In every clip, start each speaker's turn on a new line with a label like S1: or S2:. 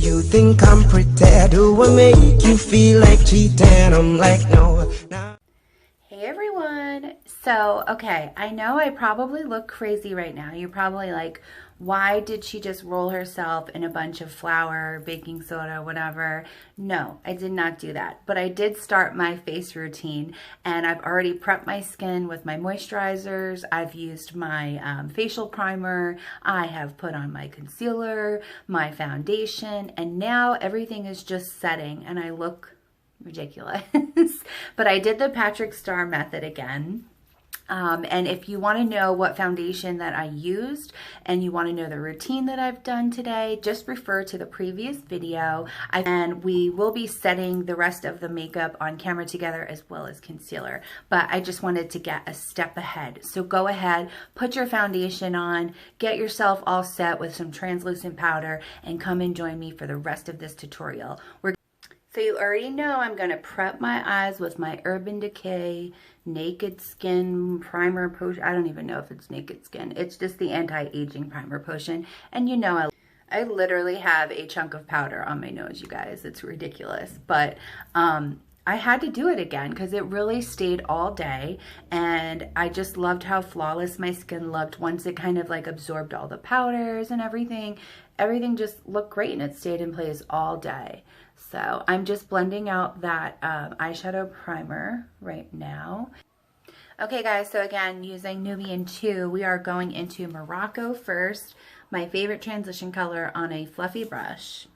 S1: you think I'm pretty? Do I make you feel like cheating? I'm like, no.
S2: Hey everyone. So, okay, I know I probably look crazy right now. You're probably like, why did she just roll herself in a bunch of flour, baking soda, whatever? No, I did not do that. But I did start my face routine, and I've already prepped my skin with my moisturizers. I've used my facial primer. I have put on my concealer, my foundation, and now everything is just setting, and I look ridiculous. But I did the Patrick Star method again. And if you want to know what foundation that I used and you want to know the routine that I've done today, just refer to the previous video. And we will be setting the rest of the makeup on camera together as well as concealer. But I just wanted to get a step ahead. So go ahead, put your foundation on, get yourself all set with some translucent powder, and come and join me for the rest of this tutorial. So you already know I'm going to prep my eyes with my Urban Decay Naked Skin Primer Potion. I don't even know if it's Naked Skin. It's just the anti-aging primer potion. And you know I literally have a chunk of powder on my nose, you guys. It's ridiculous. But I had to do it again because it really stayed all day. And I just loved how flawless my skin looked once it kind of like absorbed all the powders and everything. Everything just looked great and it stayed in place all day. So I'm just blending out that eyeshadow primer right now. Okay guys, so again, using Nubian 2, we are going into Morocco first, my favorite transition color, on a fluffy brush.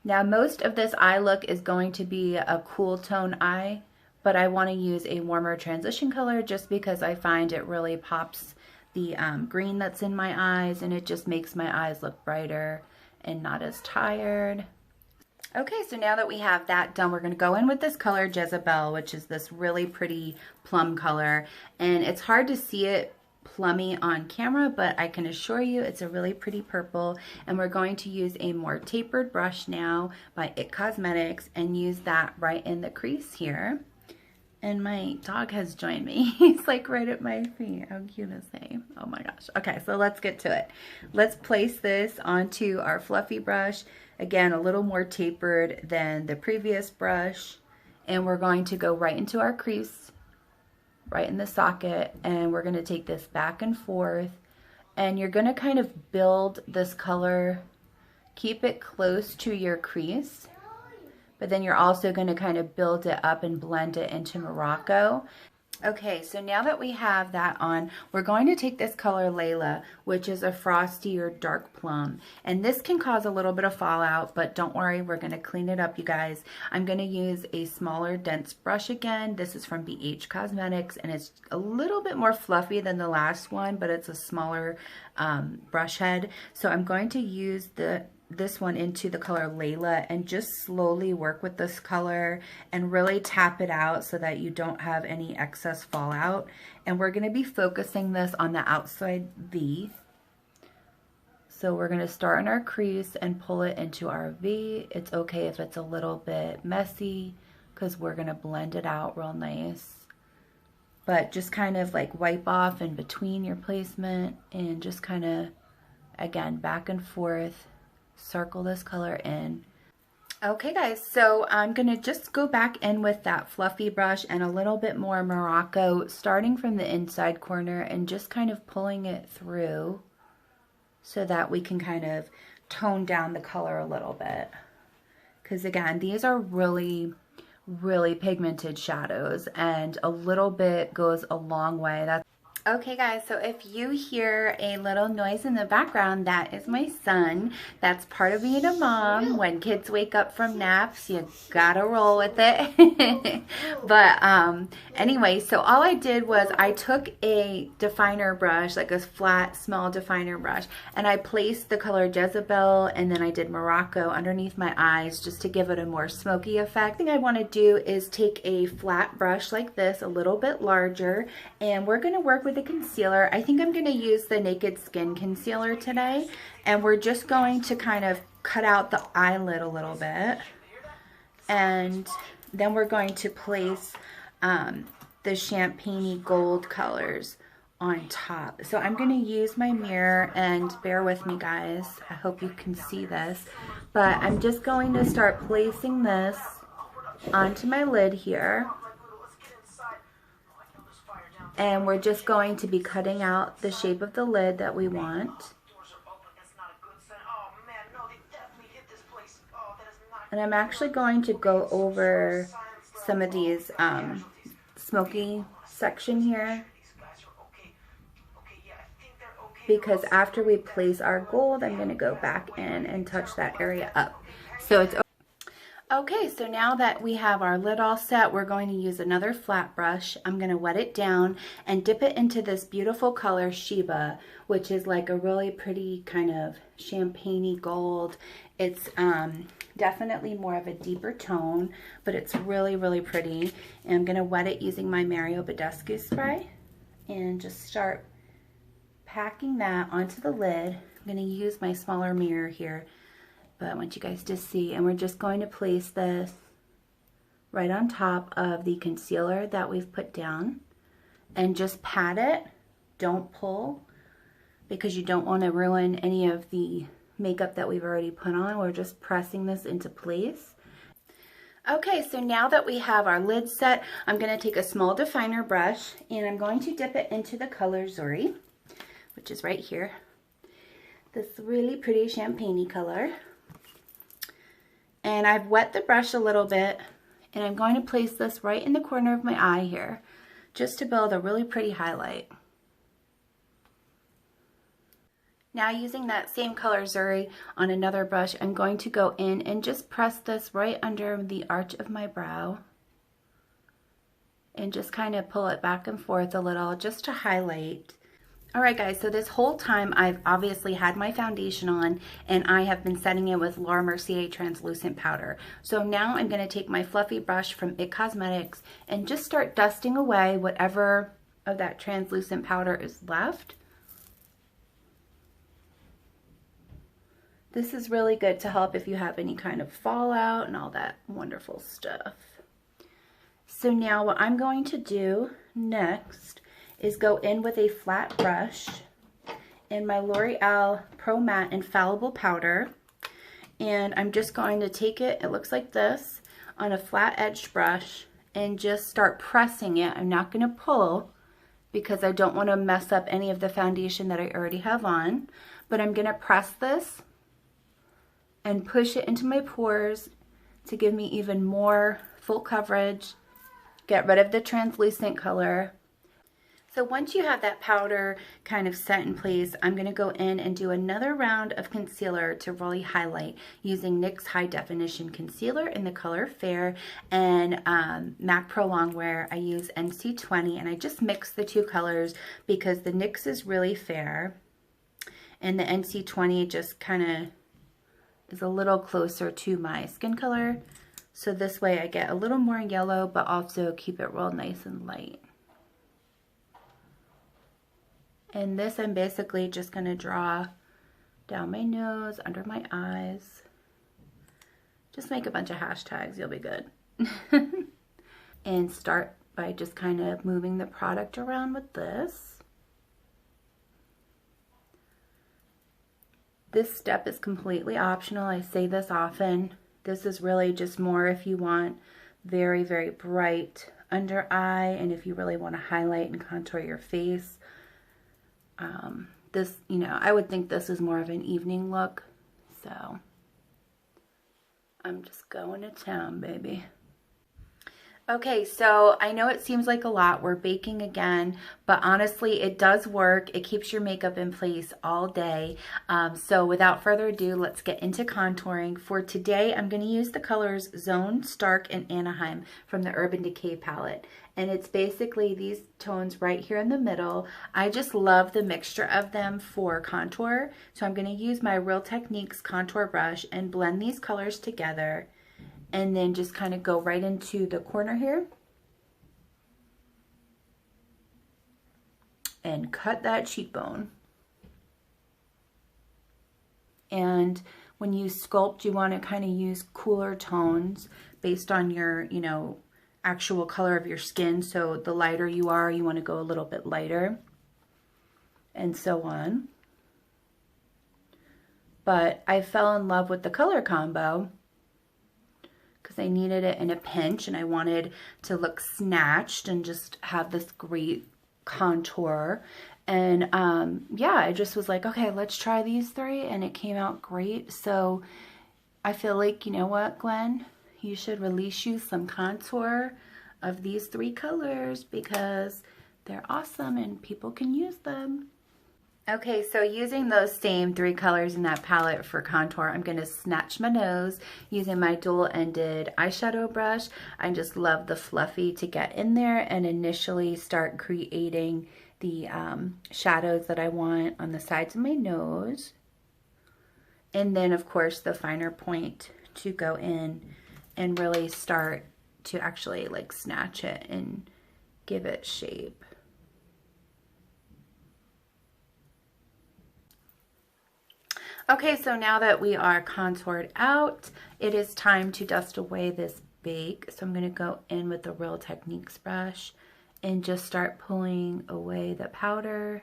S2: Now most of this eye look is going to be a cool tone eye, but I want to use a warmer transition color just because I find it really pops the green that's in my eyes, and it just makes my eyes look brighter and not as tired. Okay, so now that we have that done, we're going to go in with this color Jezebel, which is this really pretty plum color, and it's hard to see it plummy on camera, but I can assure you it's a really pretty purple. And we're going to use a more tapered brush now by IT Cosmetics and use that right in the crease here. And my dog has joined me. He's like right at my feet. How cute is he? Oh my gosh. Okay, so let's get to it. Let's place this onto our fluffy brush. Again, a little more tapered than the previous brush. And we're going to go right into our crease, right in the socket. And we're going to take this back and forth. And you're going to kind of build this color. Keep it close to your crease. But then you're also going to kind of build it up and blend it into Morocco. Okay, so now that we have that on, we're going to take this color Layla, which is a frosty or dark plum. And this can cause a little bit of fallout, but don't worry, we're going to clean it up, you guys. I'm going to use a smaller, dense brush again. This is from Beige Cosmetics, and it's a little bit more fluffy than the last one, but it's a smaller brush head. So I'm going to use this one into the color Layla and just slowly work with this color and really tap it out so that you don't have any excess fallout. And we're going to be focusing this on the outside V. So we're going to start in our crease and pull it into our V. It's okay if it's a little bit messy because we're going to blend it out real nice. But just kind of like wipe off in between your placement and just kind of, again, back and forth. Circle this color in. Okay guys, so I'm going to just go back in with that fluffy brush and a little bit more Morocco, starting from the inside corner and just kind of pulling it through so that we can kind of tone down the color a little bit. Because again, these are really pigmented shadows, and a little bit goes a long way. Okay guys, so if you hear a little noise in the background, that is my son. That's part of being a mom. When kids wake up from naps, you gotta roll with it. But anyway, so all I did was I took a definer brush, like a flat, small definer brush, and I placed the color Jezebel, and then I did Morocco underneath my eyes just to give it a more smoky effect. The thing I want to do is take a flat brush like this, a little bit larger, and we're going to work with the concealer. I think I'm going to use the Naked Skin concealer today, and we're just going to kind of cut out the eyelid a little bit, and then we're going to place the champagne gold colors on top. So I'm going to use my mirror, and bear with me guys, I hope you can see this, but I'm just going to start placing this onto my lid here, and we're just going to be cutting out the shape of the lid that we want. And I'm actually going to go over some of these smoky section here, because after we place our gold, I'm going to go back in and touch that area up. So it's okay. So now that we have our lid all set, we're going to use another flat brush. I'm going to wet it down and dip it into this beautiful color Sheba, which is like a really pretty kind of champagne-y gold. It's definitely more of a deeper tone, but it's really, really pretty. And I'm going to wet it using my Mario Badescu spray and just start packing that onto the lid. I'm going to use my smaller mirror here, but I want you guys to see. And we're just going to place this right on top of the concealer that we've put down and just pat it. Don't pull, because you don't want to ruin any of the makeup that we've already put on. We're just pressing this into place. Okay, so now that we have our lid set, I'm going to take a small definer brush and I'm going to dip it into the color Zuri, which is right here. This really pretty champagne-y color. And I've wet the brush a little bit, and I'm going to place this right in the corner of my eye here, just to build a really pretty highlight. Now, using that same color Zuri on another brush, I'm going to go in and just press this right under the arch of my brow and just kind of pull it back and forth a little just to highlight. Alright guys, so this whole time I've obviously had my foundation on, and I have been setting it with Laura Mercier translucent powder. So now I'm going to take my fluffy brush from IT Cosmetics and just start dusting away whatever of that translucent powder is left. This is really good to help if you have any kind of fallout and all that wonderful stuff. So now what I'm going to do next is go in with a flat brush in my Loreal Pro Matte Infallible powder, and I'm just going to take it, it looks like this, on a flat edged brush and just start pressing it. I'm not going to pull because I don't want to mess up any of the foundation that I already have on, but I'm going to press this and push it into my pores to give me even more full coverage, get rid of the translucent color. So once you have that powder kind of set in place, I'm going to go in and do another round of concealer to really highlight using NYX High Definition Concealer in the color Fair, and MAC Pro Longwear. I use NC20, and I just mix the two colors because the NYX is really fair and the NC20 just kind of is a little closer to my skin color. So this way I get a little more yellow, but also keep it real nice and light. And this I'm basically just going to draw down my nose, under my eyes. Just make a bunch of hashtags, you'll be good. And start by just kind of moving the product around with this. This step is completely optional. I say this often. This is really just more if you want very, very bright under eye, and if you really want to highlight and contour your face. This, you know, I would think this is more of an evening look, so I'm just going to town, baby. Okay, so I know it seems like a lot. We're baking again, but honestly, it does work. It keeps your makeup in place all day. So without further ado, let's get into contouring. For today, I'm going to use the colors Zone, Stark, and Anaheim from the Urban Decay palette. And it's basically these tones right here in the middle. I just love the mixture of them for contour. So I'm going to use my Real Techniques contour brush and blend these colors together. And then just kind of go right into the corner here and cut that cheekbone. And when you sculpt, you want to kind of use cooler tones based on your, you know, actual color of your skin. So the lighter you are, you want to go a little bit lighter. and so on. But I fell in love with the color combo because I needed it in a pinch and I wanted to look snatched and just have this great contour. And yeah, I just was like, okay, let's try these three, and it came out great. So I feel like, you know what, Gwen? You should release you some contour of these three colors because they're awesome and people can use them. Okay, so using those same three colors in that palette for contour, I'm going to snatch my nose using my dual-ended eyeshadow brush. I just love the fluffy to get in there and initially start creating the shadows that I want on the sides of my nose. And then, of course, the finer point to go in and really start to actually like snatch it and give it shape. Okay, so now that we are contoured out, it is time to dust away this bake. So I'm going to go in with the Real Techniques brush and just start pulling away the powder.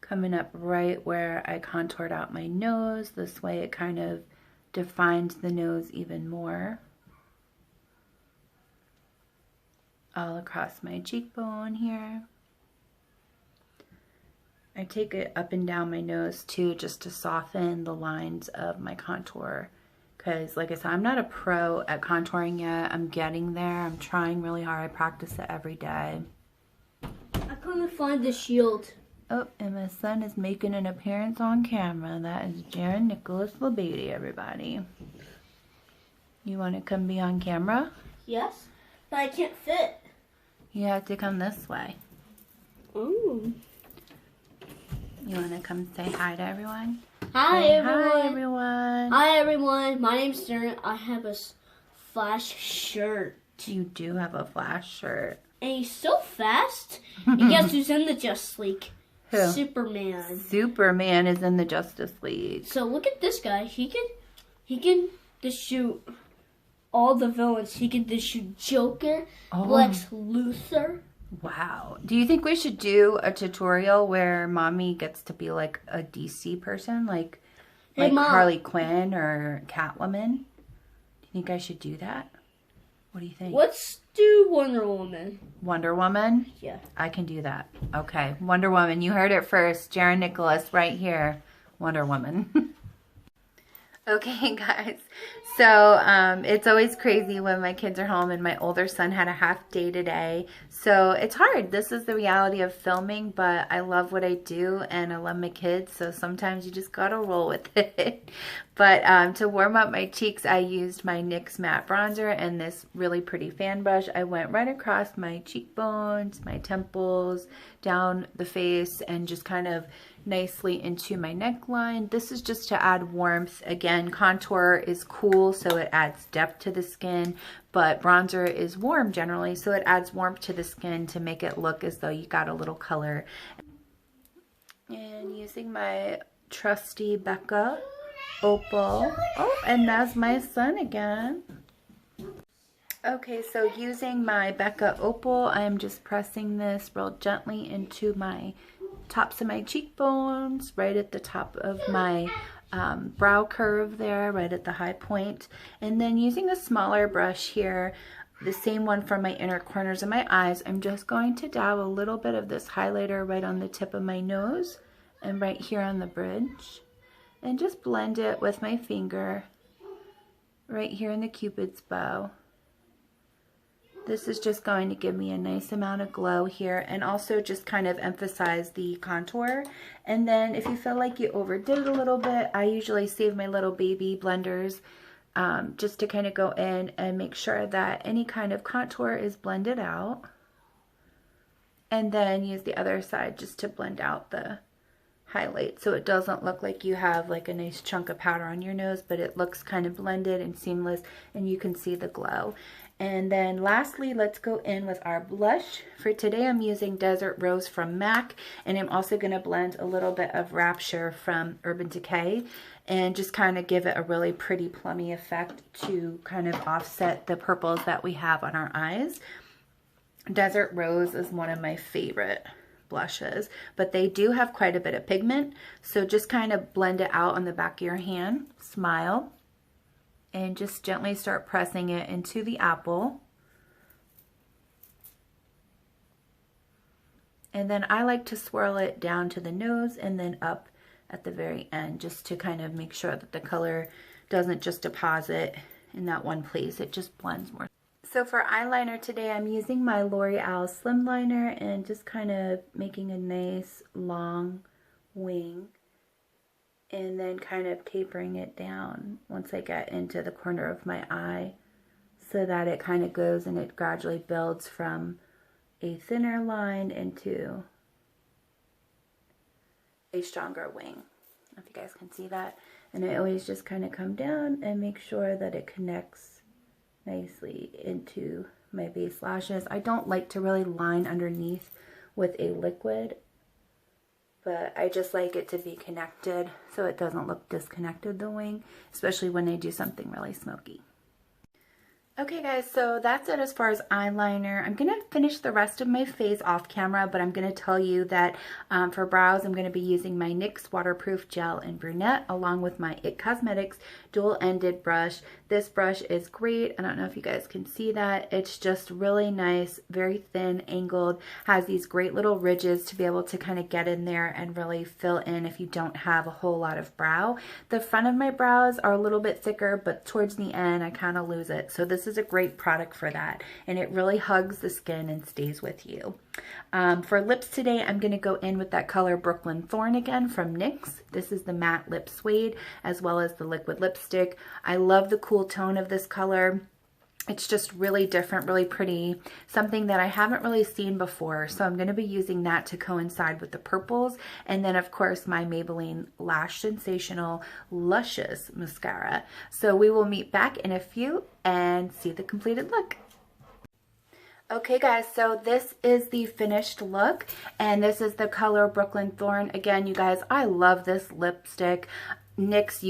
S2: Coming up right where I contoured out my nose. This way it kind of defines the nose even more. All across my cheekbone here. I take it up and down my nose too, just to soften the lines of my contour. Because like I said, I'm not a pro at contouring yet. I'm getting there. I'm trying really hard. I practice it every day.
S3: I couldn't find the shield.
S2: Oh, and my son is making an appearance on camera. That is Jaron Nicholas LeBeatty, everybody. You want to come be on camera?
S3: Yes, but I can't fit.
S2: You have to come this way.
S3: Ooh.
S2: You want to come say hi to everyone?
S3: Hi,
S2: Say
S3: everyone.
S2: Hi, everyone.
S3: Hi, everyone. My name's Darren. I have a Flash shirt.
S2: You do have a Flash shirt.
S3: And he's so fast. And guess who's in the Justice League?
S2: Who?
S3: Superman.
S2: Superman is in the Justice League.
S3: So look at this guy. He can just shoot all the villains. He can just shoot Joker, Lex Luthor.
S2: Wow. Do you think we should do a tutorial where Mommy gets to be like a DC person? Like
S3: Mom.
S2: Harley Quinn or Catwoman? Do you think I should do that? What do you think?
S3: Let's do Wonder Woman.
S2: Wonder Woman?
S3: Yeah.
S2: I can do that. Okay. Wonder Woman. You heard it first. Jaron Nicholas right here. Wonder Woman. Okay, guys. So it's always crazy when my kids are home, and my older son had a half day today. So it's hard. This is the reality of filming, but I love what I do and I love my kids. So sometimes you just gotta roll with it. But to warm up my cheeks, I used my NYX matte bronzer and this really pretty fan brush. I went right across my cheekbones, my temples, down the face, and just kind of nicely into my neckline. This is just to add warmth. Again, contour is cool, so it adds depth to the skin, but bronzer is warm generally, so it adds warmth to the skin to make it look as though you got a little color. And using my trusty Becca Opal. Oh, and that's my son again. Okay, so using my Becca Opal, I'm just pressing this real gently into my tops of my cheekbones, right at the top of my brow curve there, right at the high point. And then using a smaller brush here, the same one from my inner corners of my eyes, I'm just going to dab a little bit of this highlighter right on the tip of my nose and right here on the bridge. And just blend it with my finger right here in the Cupid's bow. This is just going to give me a nice amount of glow here and also just kind of emphasize the contour. And then if you feel like you overdid it a little bit, I usually save my little baby blenders just to kind of go in and make sure that any kind of contour is blended out. And then use the other side just to blend out the highlight so it doesn't look like you have like a nice chunk of powder on your nose, but it looks kind of blended and seamless and you can see the glow. And then lastly, let's go in with our blush. For today, I'm using Desert Rose from MAC, and I'm also going to blend a little bit of Rapture from Urban Decay and just kind of give it a really pretty plummy effect to kind of offset the purples that we have on our eyes. Desert Rose is one of my favorite blushes, but they do have quite a bit of pigment, so just kind of blend it out on the back of your hand, smile, and just gently start pressing it into the apple. And then I like to swirl it down to the nose and then up at the very end, just to kind of make sure that the color doesn't just deposit in that one place. It just blends more. So for eyeliner today, I'm using my Loreal Slim Liner and just kind of making a nice long wing, and then kind of tapering it down once I get into the corner of my eye, so that it kind of goes and it gradually builds from a thinner line into a stronger wing. I don't know if you guys can see that. And I always just kind of come down and make sure that it connects nicely into my base lashes. I don't like to really line underneath with a liquid, but I just like it to be connected so it doesn't look disconnected, the wing, especially when I do something really smoky. Okay guys, so that's it as far as eyeliner. I'm going to finish the rest of my face off camera, but I'm going to tell you that for brows, I'm going to be using my NYX Waterproof Gel in Brunette along with my IT Cosmetics dual-ended brush. This brush is great. I don't know if you guys can see that. It's just really nice, very thin, angled, has these great little ridges to be able to kind of get in there and really fill in if you don't have a whole lot of brow. The front of my brows are a little bit thicker, but towards the end I kind of lose it. So this is a great product for that, and it really hugs the skin and stays with you. For lips today, I'm going to go in with that color Brooklyn Thorn again from NYX. This is the matte lip suede as well as the liquid lipstick. I love the cool tone of this color. It's just really different, really pretty, something that I haven't really seen before. So I'm going to be using that to coincide with the purples. And then of course my Maybelline Lash Sensational Luscious Mascara. So we will meet back in a few and see the completed look. Okay guys, so this is the finished look, and this is the color Brooklyn Thorn. Again, you guys, I love this lipstick. NYX,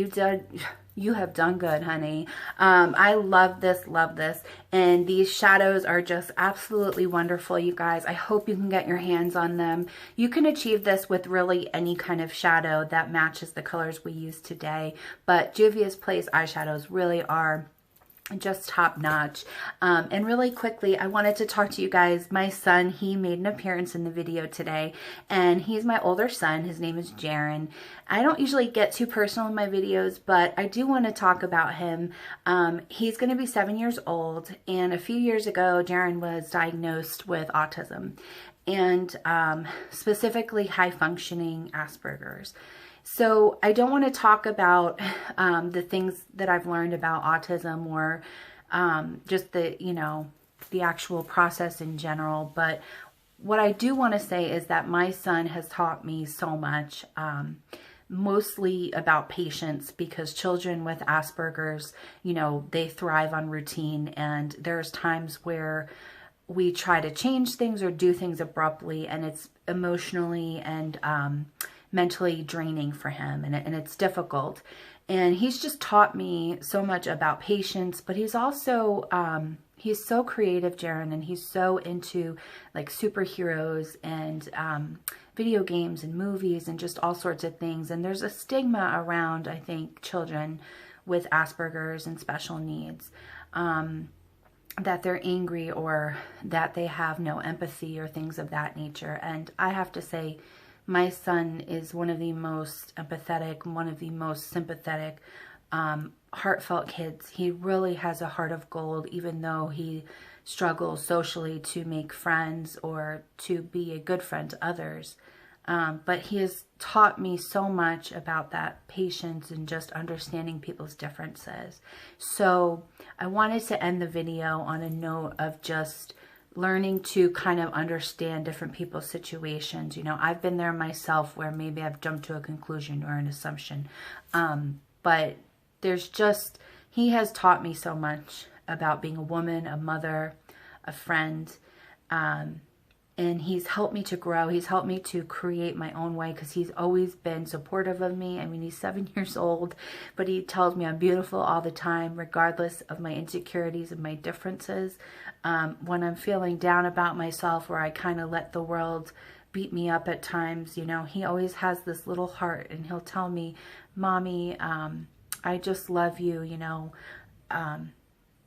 S2: you have done good, honey. I love this, and these shadows are just absolutely wonderful, you guys. I hope you can get your hands on them. You can achieve this with really any kind of shadow that matches the colors we use today, but Juvia's Place eyeshadows really are just top notch. And really quickly, I wanted to talk to you guys. My son, he made an appearance in the video today, and he's my older son. His name is Jaron. I don't usually get too personal in my videos, but I do want to talk about him. He's going to be 7 years old, and a few years ago, Jaron was diagnosed with autism, and specifically high-functioning Asperger's. So I don't want to talk about the things that I've learned about autism or just the, the actual process in general. But what I do want to say is that my son has taught me so much, mostly about patience, because children with Asperger's, they thrive on routine, and there's times where we try to change things or do things abruptly, and it's emotionally and mentally draining for him, and it's difficult. And he's just taught me so much about patience, but he's also he's so creative, Jaron, and he's so into like superheroes and video games and movies and just all sorts of things. And there's a stigma around, I think, children with Asperger's and special needs, that they're angry or that they have no empathy or things of that nature. And I have to say, my son is one of the most empathetic, one of the most sympathetic, heartfelt kids. He really has a heart of gold, even though he struggles socially to make friends or to be a good friend to others. But he has taught me so much about that patience and just understanding people's differences. So I wanted to end the video on a note of just learning to kind of understand different people's situations. I've been there myself where maybe I've jumped to a conclusion or an assumption. But there's just, he has taught me so much about being a woman, a mother, a friend. And he's helped me to grow. He's helped me to create my own way because he's always been supportive of me. I mean, he's 7 years old, but he tells me I'm beautiful all the time, regardless of my insecurities and my differences. When I'm feeling down about myself, where I kind of let the world beat me up at times, you know, he always has this little heart, and he'll tell me, Mommy, I just love you, you know,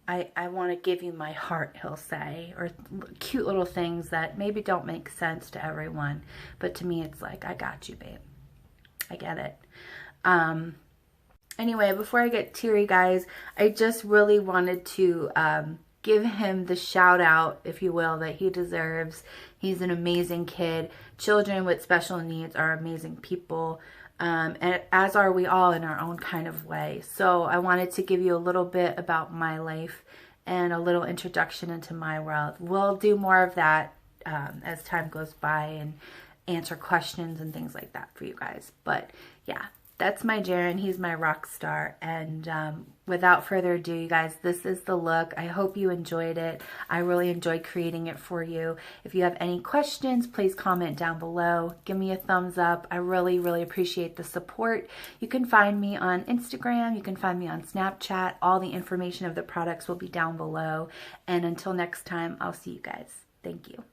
S2: I want to give you my heart, he'll say, or cute little things that maybe don't make sense to everyone, but to me it's like, I got you, babe. I get it. Anyway, before I get teary, guys, I just really wanted to give him the shout out, if you will, that he deserves. He's an amazing kid. Children with special needs are amazing people. And as are we all in our own kind of way. So I wanted to give you a little bit about my life and a little introduction into my world. We'll do more of that as time goes by and answer questions and things like that for you guys. But yeah, that's my Jaren. He's my rock star. And without further ado, you guys, this is the look. I hope you enjoyed it. I really enjoyed creating it for you. If you have any questions, please comment down below. Give me a thumbs up. I really, really appreciate the support. You can find me on Instagram. You can find me on Snapchat. All the information of the products will be down below. And until next time, I'll see you guys. Thank you.